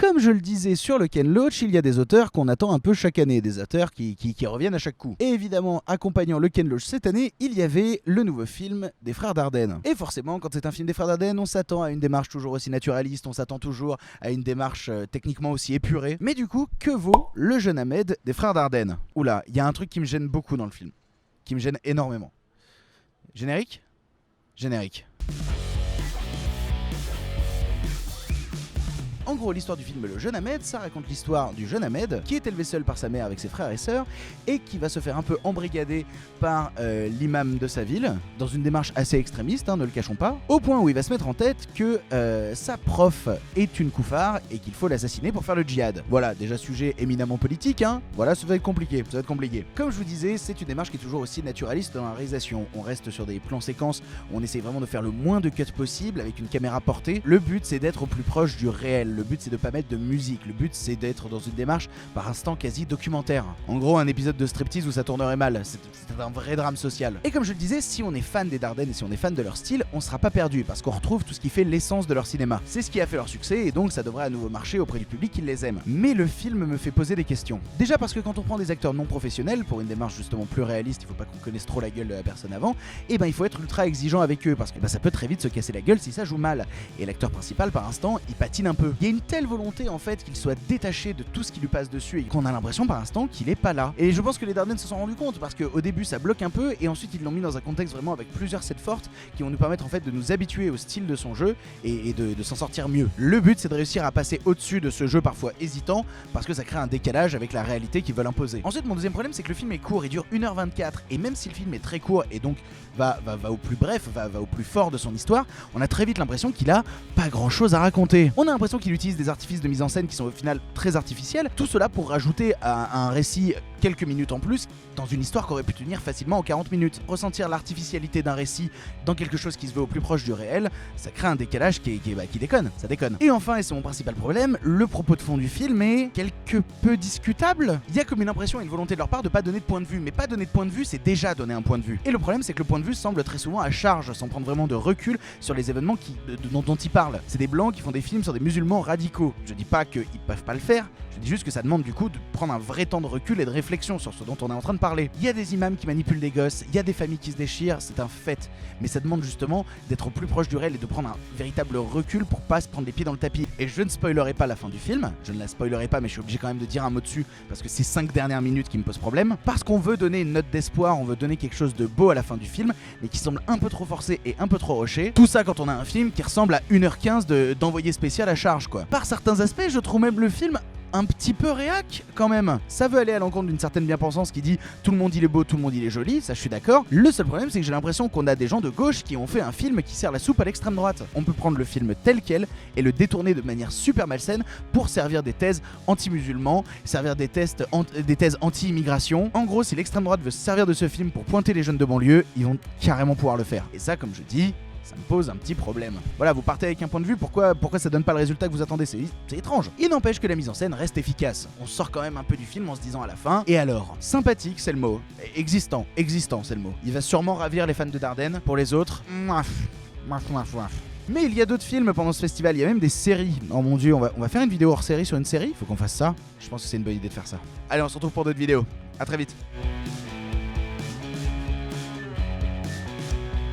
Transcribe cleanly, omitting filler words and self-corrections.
comme je le disais sur le Ken Loach, il y a des auteurs qu'on attend un peu chaque année, des auteurs qui reviennent à chaque coup. Et évidemment, accompagnant le Ken Loach cette année, il y avait le nouveau film des Frères Dardenne. Et forcément, quand c'est un film des Frères Dardenne, on s'attend à une démarche toujours aussi naturaliste, on s'attend toujours à une démarche techniquement aussi épurée. Mais du coup, que vaut le jeune Ahmed des Frères Dardenne? Oula, il y a un truc qui me gêne beaucoup dans le film, qui me gêne énormément. Générique ? Générique. En gros, l'histoire du film Le Jeune Ahmed, ça raconte l'histoire du jeune Ahmed qui est élevé seul par sa mère avec ses frères et sœurs et qui va se faire un peu embrigader par l'imam de sa ville dans une démarche assez extrémiste, ne le cachons pas, au point où il va se mettre en tête que sa prof est une koufar et qu'il faut l'assassiner pour faire le djihad. Voilà, déjà sujet éminemment politique, voilà, ça va être compliqué, Comme je vous disais, c'est une démarche qui est toujours aussi naturaliste dans la réalisation. On reste sur des plans séquences, on essaie vraiment de faire le moins de cuts possible avec une caméra portée. Le but, c'est d'être au plus proche du réel. Le but, c'est de pas mettre de musique. Le but, c'est d'être dans une démarche par instant quasi documentaire. En gros, un épisode de striptease où ça tournerait mal. C'est un vrai drame social. Et comme je le disais, si on est fan des Dardenne et si on est fan de leur style, on sera pas perdu parce qu'on retrouve tout ce qui fait l'essence de leur cinéma. C'est ce qui a fait leur succès et donc ça devrait à nouveau marcher auprès du public qui les aime. Mais le film me fait poser des questions. Déjà parce que quand on prend des acteurs non professionnels pour une démarche justement plus réaliste, il faut pas qu'on connaisse trop la gueule de la personne avant, et il faut être ultra exigeant avec eux parce que ça peut très vite se casser la gueule si ça joue mal. Et l'acteur principal, par instant, il patine un peu. Il y a une telle volonté en fait qu'il soit détaché de tout ce qui lui passe dessus et qu'on a l'impression par instant qu'il est pas là. Et je pense que les Dardenne se sont rendus compte parce qu'au début ça bloque un peu et ensuite ils l'ont mis dans un contexte vraiment avec plusieurs scènes fortes qui vont nous permettre en fait de nous habituer au style de son jeu et de s'en sortir mieux. Le but, c'est de réussir à passer au-dessus de ce jeu parfois hésitant parce que ça crée un décalage avec la réalité qu'ils veulent imposer. Ensuite, mon deuxième problème, c'est que le film est court, il dure 1h24 et même si le film est très court et donc va au plus bref, va au plus fort de son histoire, on a très vite l'impression qu'il a pas grand chose à raconter. On a l'impression qu'il utilise des artifices de mise en scène qui sont au final très artificiels, tout cela pour rajouter à un récit quelques minutes en plus dans une histoire qui aurait pu tenir facilement en 40 minutes. Ressentir l'artificialité d'un récit dans quelque chose qui se veut au plus proche du réel, ça crée un décalage qui déconne, ça déconne. Et enfin, et c'est mon principal problème, le propos de fond du film est quelque peu discutable. Il y a comme une impression et une volonté de leur part de pas donner de point de vue, mais pas donner de point de vue, c'est déjà donner un point de vue. Et le problème, c'est que le point de vue semble très souvent à charge, sans prendre vraiment de recul sur les événements dont ils parlent. C'est des blancs qui font des films sur des musulmans radicaux. Je dis pas qu'ils peuvent pas le faire, je dis juste que ça demande du coup de prendre un vrai temps de recul et de réflexion sur ce dont on est en train de parler. Il y a des imams qui manipulent des gosses, il y a des familles qui se déchirent, c'est un fait. Mais ça demande justement d'être au plus proche du réel et de prendre un véritable recul pour pas se prendre les pieds dans le tapis. Et je ne spoilerai pas la fin du film, je ne la spoilerai pas mais je suis obligé quand même de dire un mot dessus parce que c'est 5 dernières minutes qui me posent problème. Parce qu'on veut donner une note d'espoir, on veut donner quelque chose de beau à la fin du film, mais qui semble un peu trop forcé et un peu trop rushé. Tout ça quand on a un film qui ressemble à 1h15 d'envoyé spécial à charge quoi. Par certains aspects, je trouve même le film un petit peu réac quand même. Ça veut aller à l'encontre d'une certaine bien-pensance qui dit tout le monde il est beau, tout le monde il est joli, ça je suis d'accord. Le seul problème c'est que j'ai l'impression qu'on a des gens de gauche qui ont fait un film qui sert la soupe à l'extrême droite. On peut prendre le film tel quel et le détourner de manière super malsaine pour servir des thèses anti-musulmans, servir des thèses anti-immigration. En gros, si l'extrême droite veut se servir de ce film pour pointer les jeunes de banlieue, ils vont carrément pouvoir le faire. Et ça, comme je dis, ça me pose un petit problème. Voilà, vous partez avec un point de vue, pourquoi ça donne pas le résultat que vous attendez, c'est étrange. Il n'empêche que la mise en scène reste efficace. On sort quand même un peu du film en se disant à la fin, et alors, sympathique c'est le mot, existant c'est le mot. Il va sûrement ravir les fans de Dardenne, pour les autres, mais il y a d'autres films pendant ce festival, il y a même des séries. Oh mon dieu, on va faire une vidéo hors série sur une série, faut qu'on fasse ça. Je pense que c'est une bonne idée de faire ça. Allez, on se retrouve pour d'autres vidéos. À très vite.